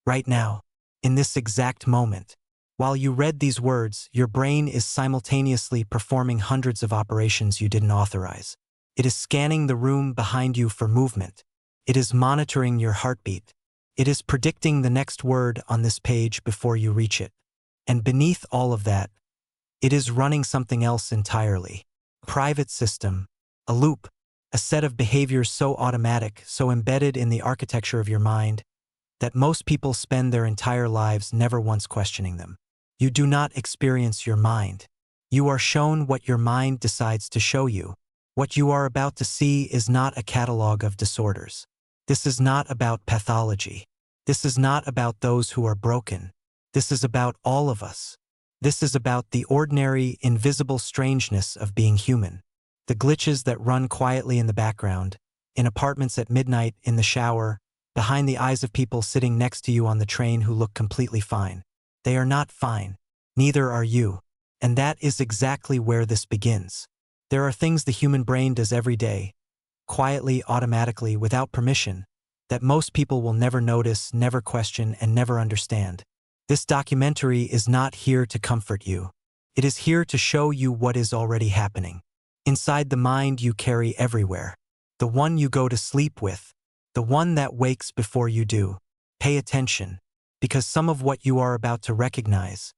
right now, in this exact moment. While you read these words, your brain is simultaneously performing hundreds of operations you didn't authorize. It is scanning the room behind you for movement. It is monitoring your heartbeat. It is predicting the next word on this page before you reach it. And beneath all of that, it is running something else entirely. A private system, a loop, a set of behaviors so automatic, so embedded in the architecture of your mind, that most people spend their entire lives never once questioning them. You do not experience your mind. You are shown what your mind decides to show you. What you are about to see is not a catalog of disorders. This is not about pathology. This is not about those who are broken. This is about all of us. This is about the ordinary, invisible strangeness of being human. The glitches that run quietly in the background, in apartments at midnight, in the shower, behind the eyes of people sitting next to you on the train who look completely fine. They are not fine. Neither are you. And that is exactly where this begins. There are things the human brain does every day, quietly, automatically, without permission, that most people will never notice, never question, and never understand. This documentary is not here to comfort you. It is here to show you what is already happening. Inside the mind you carry everywhere. The one you go to sleep with. The one that wakes before you do. Pay attention, because some of what you are about to recognize,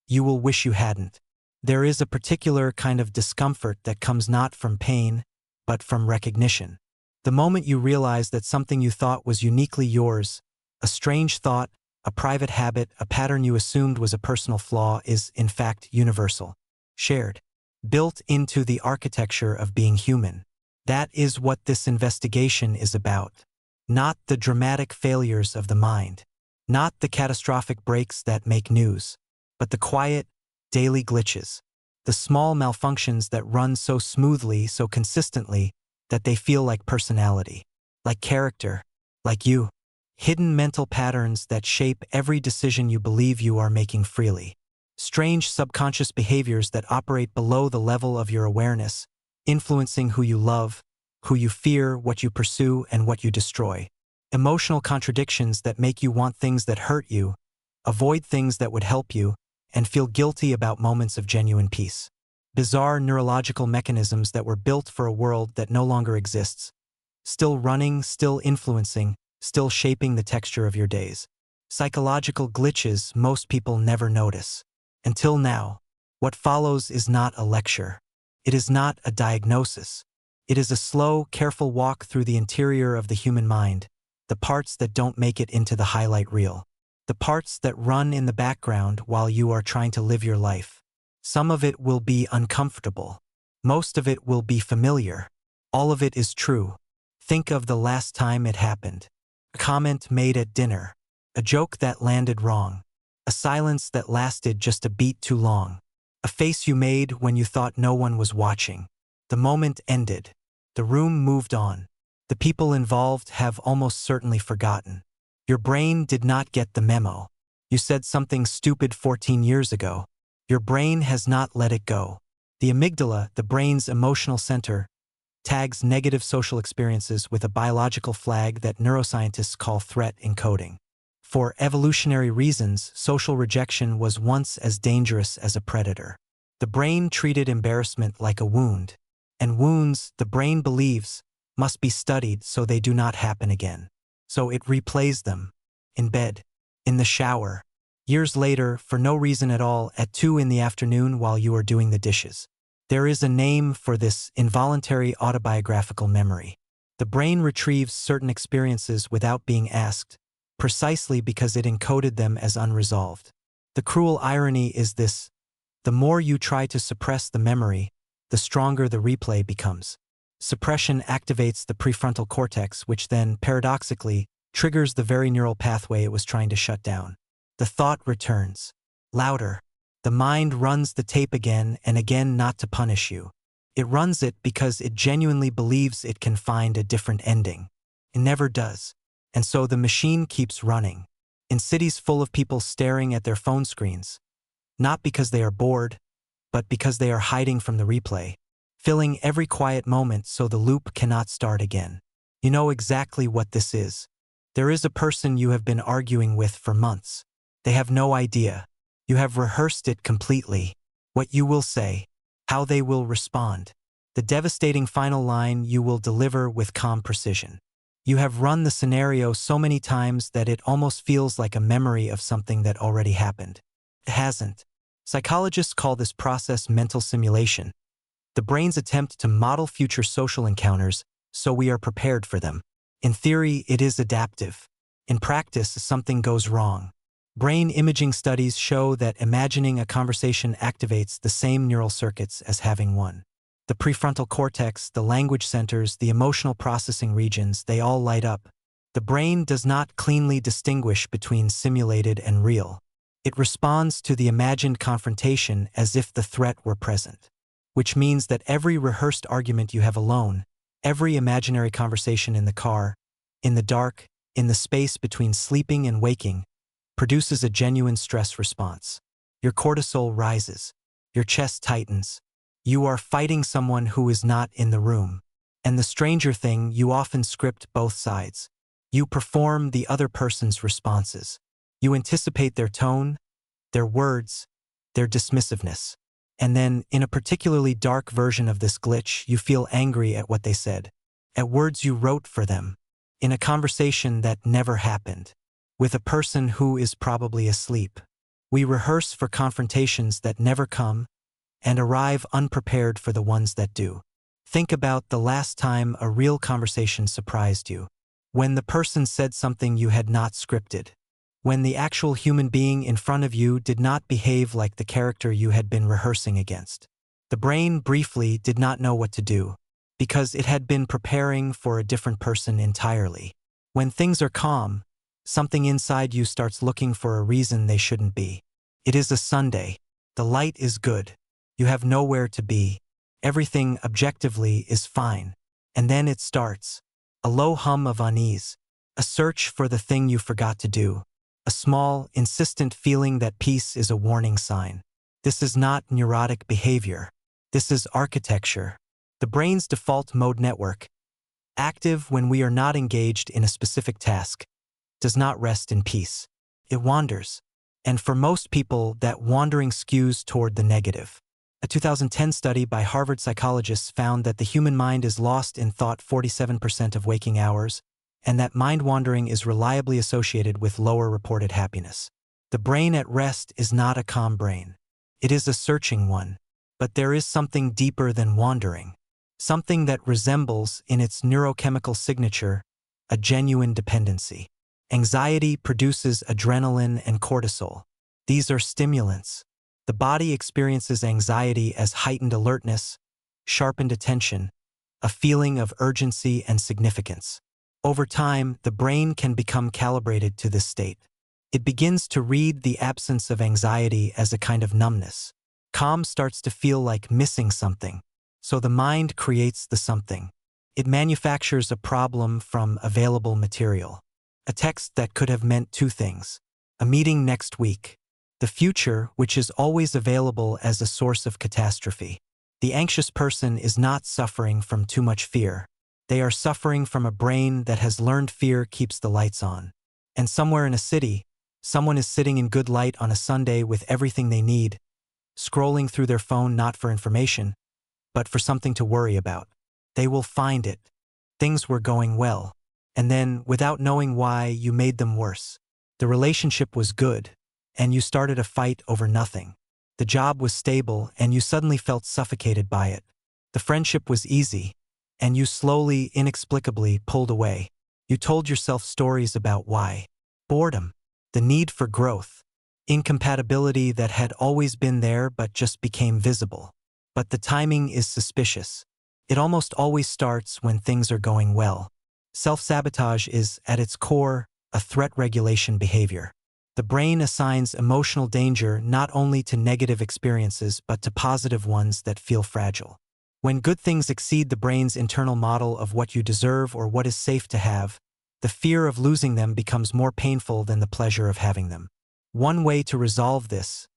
you will wish you hadn't. There is a particular kind of discomfort that comes not from pain, but from recognition. The moment you realize that something you thought was uniquely yours, a strange thought, a private habit, a pattern you assumed was a personal flaw, is, in fact, universal, shared, built into the architecture of being human. That is what this investigation is about. Not the dramatic failures of the mind, not the catastrophic breaks that make news, but the quiet, daily glitches, the small malfunctions that run so smoothly, so consistently, that they feel like personality, like character, like you. Hidden mental patterns that shape every decision you believe you are making freely. Strange subconscious behaviors that operate below the level of your awareness, influencing who you love, who you fear, what you pursue, and what you destroy. Emotional contradictions that make you want things that hurt you, avoid things that would help you, and feel guilty about moments of genuine peace. Bizarre neurological mechanisms that were built for a world that no longer exists. Still running, still influencing, still shaping the texture of your days. Psychological glitches most people never notice. Until now. What follows is not a lecture. It is not a diagnosis. It is a slow, careful walk through the interior of the human mind, the parts that don't make it into the highlight reel. The parts that run in the background while you are trying to live your life. Some of it will be uncomfortable. Most of it will be familiar. All of it is true. Think of the last time it happened. A comment made at dinner. A joke that landed wrong. A silence that lasted just a beat too long. A face you made when you thought no one was watching. The moment ended. The room moved on. The people involved have almost certainly forgotten. Your brain did not get the memo. You said something stupid 14 years ago. Your brain has not let it go. The amygdala, the brain's emotional center, tags negative social experiences with a biological flag that neuroscientists call threat encoding. For evolutionary reasons, social rejection was once as dangerous as a predator. The brain treated embarrassment like a wound, and wounds, the brain believes, must be studied so they do not happen again. So it replays them. In bed. In the shower. Years later, for no reason at all, at 2 in the afternoon while you are doing the dishes. There is a name for this involuntary autobiographical memory. The brain retrieves certain experiences without being asked, precisely because it encoded them as unresolved. The cruel irony is this: the more you try to suppress the memory, the stronger the replay becomes. Suppression activates the prefrontal cortex, which then, paradoxically, triggers the very neural pathway it was trying to shut down. The thought returns. Louder. The mind runs the tape again and again, not to punish you. It runs it because it genuinely believes it can find a different ending. It never does. And so the machine keeps running. In cities full of people staring at their phone screens. Not because they are bored, but because they are hiding from the replay. Filling every quiet moment so the loop cannot start again. You know exactly what this is. There is a person you have been arguing with for months. They have no idea. You have rehearsed it completely. What you will say, how they will respond. The devastating final line you will deliver with calm precision. You have run the scenario so many times that it almost feels like a memory of something that already happened. It hasn't. Psychologists call this process mental simulation. The brain's attempt to model future social encounters so we are prepared for them. In theory, it is adaptive. In practice, something goes wrong. Brain imaging studies show that imagining a conversation activates the same neural circuits as having one. The prefrontal cortex, the language centers, the emotional processing regions, they all light up. The brain does not cleanly distinguish between simulated and real. It responds to the imagined confrontation as if the threat were present. Which means that every rehearsed argument you have alone, every imaginary conversation in the car, in the dark, in the space between sleeping and waking, produces a genuine stress response. Your cortisol rises. Your chest tightens. You are fighting someone who is not in the room. And the stranger thing, you often script both sides. You perform the other person's responses. You anticipate their tone, their words, their dismissiveness. And then, in a particularly dark version of this glitch, you feel angry at what they said, at words you wrote for them, in a conversation that never happened, with a person who is probably asleep. We rehearse for confrontations that never come and arrive unprepared for the ones that do. Think about the last time a real conversation surprised you, when the person said something you had not scripted. When the actual human being in front of you did not behave like the character you had been rehearsing against. The brain briefly did not know what to do, because it had been preparing for a different person entirely. When things are calm, something inside you starts looking for a reason they shouldn't be. It is a Sunday. The light is good. You have nowhere to be. Everything objectively is fine. And then it starts. A low hum of unease. A search for the thing you forgot to do. A small, insistent feeling that peace is a warning sign. This is not neurotic behavior. This is architecture. The brain's default mode network, active when we are not engaged in a specific task, does not rest in peace. It wanders. And for most people, that wandering skews toward the negative. A 2010 study by Harvard psychologists found that the human mind is lost in thought 47% of waking hours, and that mind wandering is reliably associated with lower reported happiness. The brain at rest is not a calm brain. It is a searching one. But there is something deeper than wandering. Something that resembles, in its neurochemical signature, a genuine dependency. Anxiety produces adrenaline and cortisol. These are stimulants. The body experiences anxiety as heightened alertness, sharpened attention, a feeling of urgency and significance. Over time, the brain can become calibrated to this state. It begins to read the absence of anxiety as a kind of numbness. Calm starts to feel like missing something, so the mind creates the something. It manufactures a problem from available material. A text that could have meant two things. A meeting next week. The future, which is always available as a source of catastrophe. The anxious person is not suffering from too much fear. They are suffering from a brain that has learned fear keeps the lights on. And somewhere in a city, someone is sitting in good light on a Sunday with everything they need, scrolling through their phone not for information, but for something to worry about. They will find it. Things were going well. And then, without knowing why, you made them worse. The relationship was good, and you started a fight over nothing. The job was stable, and you suddenly felt suffocated by it. The friendship was easy, and you slowly, inexplicably pulled away. You told yourself stories about why. Boredom, the need for growth, incompatibility that had always been there but just became visible. But the timing is suspicious. It almost always starts when things are going well. Self-sabotage is, at its core, a threat regulation behavior. The brain assigns emotional danger not only to negative experiences but to positive ones that feel fragile. When good things exceed the brain's internal model of what you deserve or what is safe to have, the fear of losing them becomes more painful than the pleasure of having them. One way to resolve this: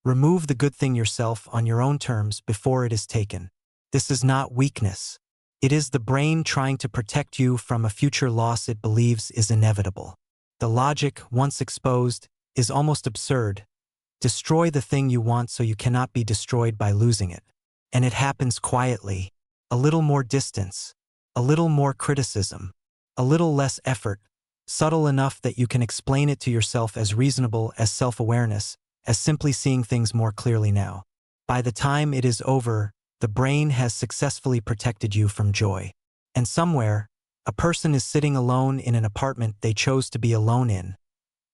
remove the good thing yourself on your own terms before it is taken. This is not weakness. It is the brain trying to protect you from a future loss it believes is inevitable. The logic, once exposed, is almost absurd. Destroy the thing you want so you cannot be destroyed by losing it. And it happens quietly. A little more distance, a little more criticism, a little less effort, subtle enough that you can explain it to yourself as reasonable as self-awareness, as simply seeing things more clearly now. By the time it is over, the brain has successfully protected you from joy. And somewhere, a person is sitting alone in an apartment they chose to be alone in,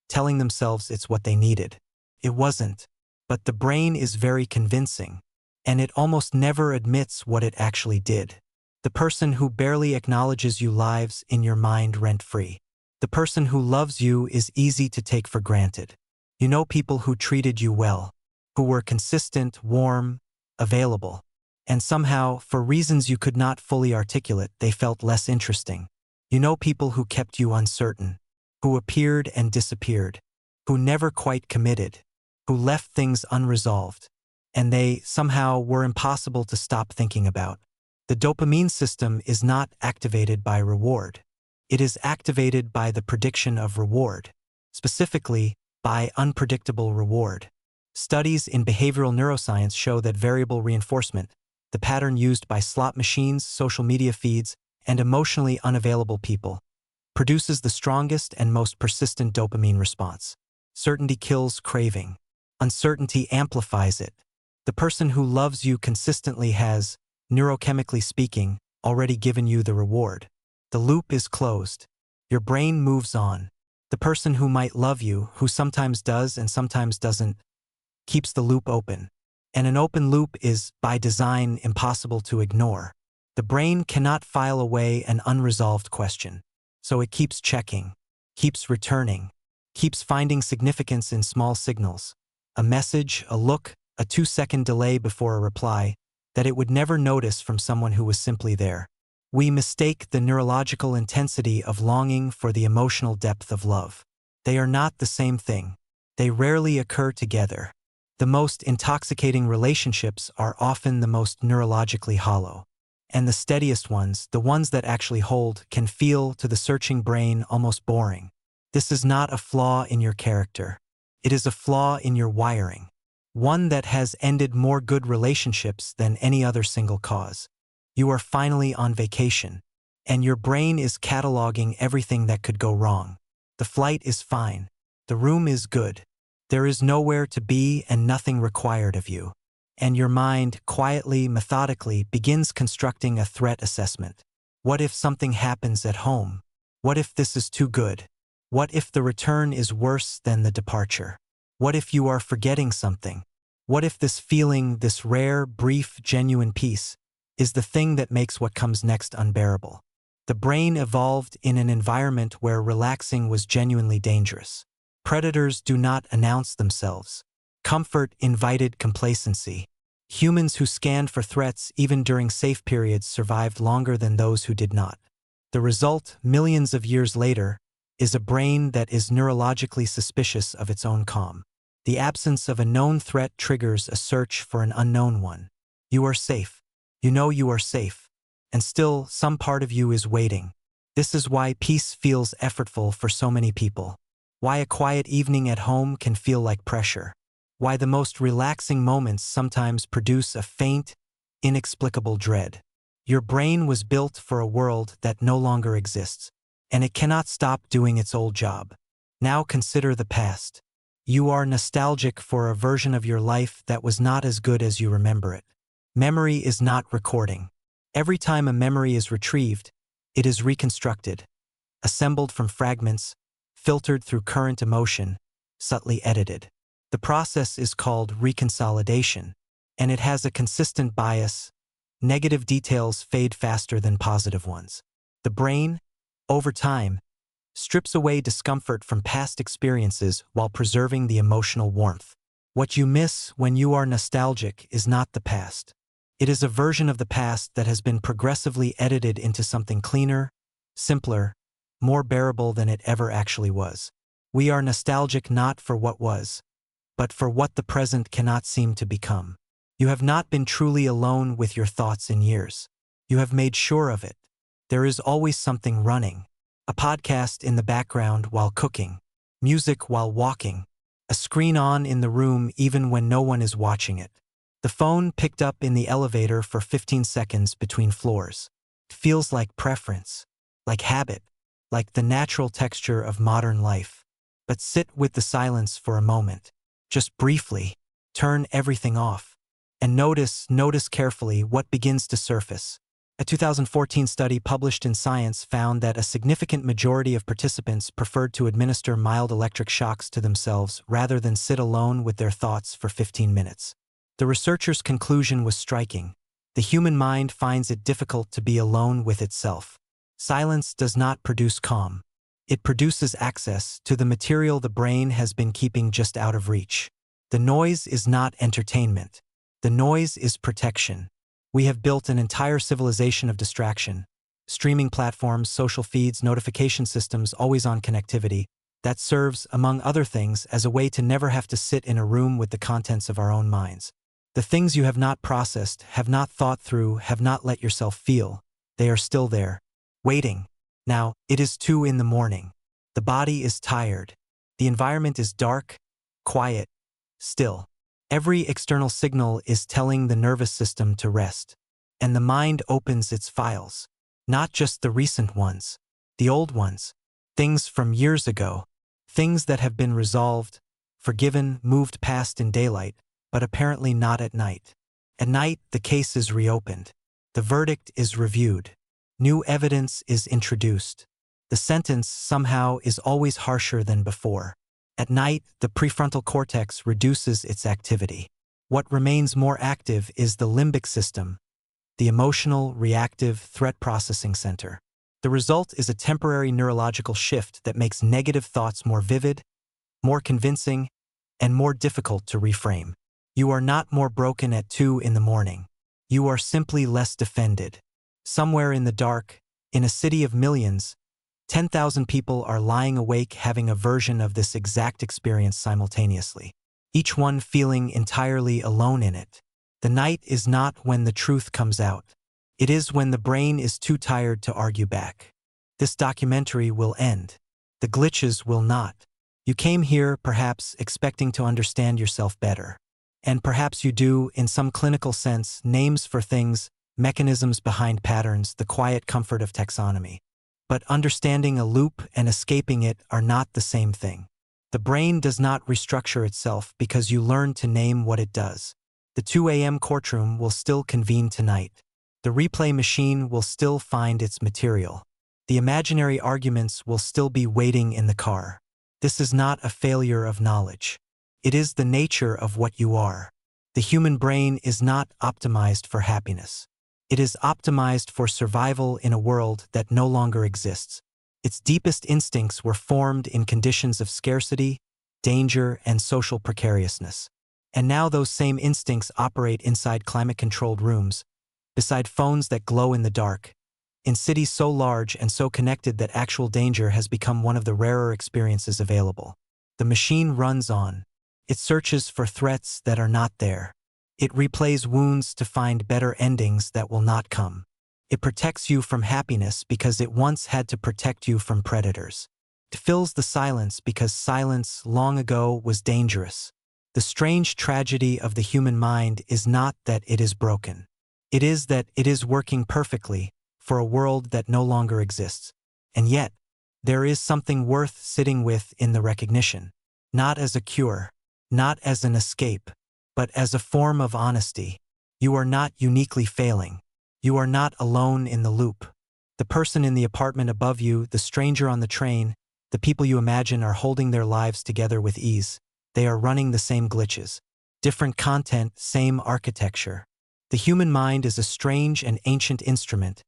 telling themselves it's what they needed. It wasn't. But the brain is very convincing, and it almost never admits what it actually did. The person who barely acknowledges you lives in your mind rent-free. The person who loves you is easy to take for granted. You know people who treated you well, who were consistent, warm, available. And somehow, for reasons you could not fully articulate, they felt less interesting. You know people who kept you uncertain, who appeared and disappeared, who never quite committed, who left things unresolved, and they, somehow, were impossible to stop thinking about. The dopamine system is not activated by reward. It is activated by the prediction of reward, specifically, by unpredictable reward. Studies in behavioral neuroscience show that variable reinforcement, the pattern used by slot machines, social media feeds, and emotionally unavailable people, produces the strongest and most persistent dopamine response. Certainty kills craving. Uncertainty amplifies it. The person who loves you consistently has, neurochemically speaking, already given you the reward. The loop is closed. Your brain moves on. The person who might love you, who sometimes does and sometimes doesn't, keeps the loop open. And an open loop is, by design, impossible to ignore. The brain cannot file away an unresolved question. So it keeps checking, keeps returning, keeps finding significance in small signals. A message, a look, a 2-second delay before a reply, that it would never notice from someone who was simply there. We mistake the neurological intensity of longing for the emotional depth of love. They are not the same thing. They rarely occur together. The most intoxicating relationships are often the most neurologically hollow. And the steadiest ones, the ones that actually hold, can feel, to the searching brain, almost boring. This is not a flaw in your character. It is a flaw in your wiring. One that has ended more good relationships than any other single cause. You are finally on vacation, and your brain is cataloging everything that could go wrong. The flight is fine. The room is good. There is nowhere to be and nothing required of you. And your mind, quietly, methodically, begins constructing a threat assessment. What if something happens at home? What if this is too good? What if the return is worse than the departure? What if you are forgetting something? What if this feeling, this rare, brief, genuine peace, is the thing that makes what comes next unbearable? The brain evolved in an environment where relaxing was genuinely dangerous. Predators do not announce themselves. Comfort invited complacency. Humans who scanned for threats even during safe periods survived longer than those who did not. The result, millions of years later, is a brain that is neurologically suspicious of its own calm. The absence of a known threat triggers a search for an unknown one. You are safe. You know you are safe. And still, some part of you is waiting. This is why peace feels effortful for so many people. Why a quiet evening at home can feel like pressure. Why the most relaxing moments sometimes produce a faint, inexplicable dread. Your brain was built for a world that no longer exists, and it cannot stop doing its old job. Now consider the past. You are nostalgic for a version of your life that was not as good as you remember it. Memory is not recording. Every time a memory is retrieved, it is reconstructed, assembled from fragments, filtered through current emotion, subtly edited. The process is called reconsolidation, and it has a consistent bias. Negative details fade faster than positive ones. The brain, over time, strips away discomfort from past experiences while preserving the emotional warmth. What you miss when you are nostalgic is not the past. It is a version of the past that has been progressively edited into something cleaner, simpler, more bearable than it ever actually was. We are nostalgic not for what was, but for what the present cannot seem to become. You have not been truly alone with your thoughts in years. You have made sure of it. There is always something running. A podcast in the background while cooking, music while walking, a screen on in the room even when no one is watching it. The phone picked up in the elevator for 15 seconds between floors. It feels like preference, like habit, like the natural texture of modern life. But sit with the silence for a moment. Just briefly, turn everything off. And notice carefully what begins to surface. A 2014 study published in Science found that a significant majority of participants preferred to administer mild electric shocks to themselves rather than sit alone with their thoughts for 15 minutes. The researchers' conclusion was striking. The human mind finds it difficult to be alone with itself. Silence does not produce calm. It produces access to the material the brain has been keeping just out of reach. The noise is not entertainment. The noise is protection. We have built an entire civilization of distraction. Streaming platforms, social feeds, notification systems, always-on connectivity, that serves, among other things, as a way to never have to sit in a room with the contents of our own minds. The things you have not processed, have not thought through, have not let yourself feel, they are still there, waiting. Now, it is 2 in the morning. The body is tired. The environment is dark, quiet, still. Every external signal is telling the nervous system to rest. And the mind opens its files. Not just the recent ones, the old ones. Things from years ago. Things that have been resolved, forgiven, moved past in daylight, but apparently not at night. At night, the case is reopened. The verdict is reviewed. New evidence is introduced. The sentence, somehow, is always harsher than before. At night, the prefrontal cortex reduces its activity. What remains more active is the limbic system, the emotional, reactive, threat processing center. The result is a temporary neurological shift that makes negative thoughts more vivid, more convincing, and more difficult to reframe. You are not more broken at 2 in the morning. You are simply less defended. Somewhere in the dark, in a city of millions, 10,000 people are lying awake having a version of this exact experience simultaneously, each one feeling entirely alone in it. The night is not when the truth comes out. It is when the brain is too tired to argue back. This documentary will end. The glitches will not. You came here, perhaps, expecting to understand yourself better. And perhaps you do, in some clinical sense, names for things, mechanisms behind patterns, the quiet comfort of taxonomy. But understanding a loop and escaping it are not the same thing. The brain does not restructure itself because you learn to name what it does. The 2 a.m. courtroom will still convene tonight. The replay machine will still find its material. The imaginary arguments will still be waiting in the car. This is not a failure of knowledge. It is the nature of what you are. The human brain is not optimized for happiness. It is optimized for survival in a world that no longer exists. Its deepest instincts were formed in conditions of scarcity, danger, and social precariousness. And now those same instincts operate inside climate-controlled rooms, beside phones that glow in the dark, in cities so large and so connected that actual danger has become one of the rarer experiences available. The machine runs on. It searches for threats that are not there. It replays wounds to find better endings that will not come. It protects you from happiness because it once had to protect you from predators. It fills the silence because silence long ago was dangerous. The strange tragedy of the human mind is not that it is broken. It is that it is working perfectly for a world that no longer exists. And yet, there is something worth sitting with in the recognition. Not as a cure, not as an escape, but as a form of honesty. You are not uniquely failing. You are not alone in the loop. The person in the apartment above you, the stranger on the train, the people you imagine are holding their lives together with ease. They are running the same glitches. Different content, same architecture. The human mind is a strange and ancient instrument,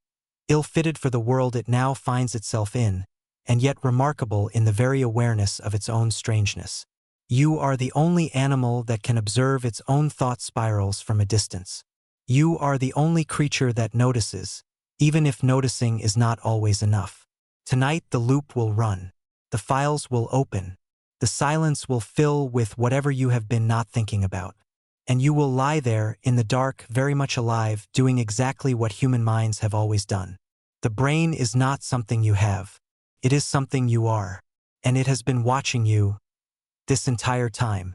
ill-fitted for the world it now finds itself in, and yet remarkable in the very awareness of its own strangeness. You are the only animal that can observe its own thought spirals from a distance. You are the only creature that notices, even if noticing is not always enough. Tonight the loop will run. The files will open. The silence will fill with whatever you have been not thinking about. and you will lie there in the dark, very much alive, doing exactly what human minds have always done. The brain is not something you have. It is something you are. And it has been watching you this entire time.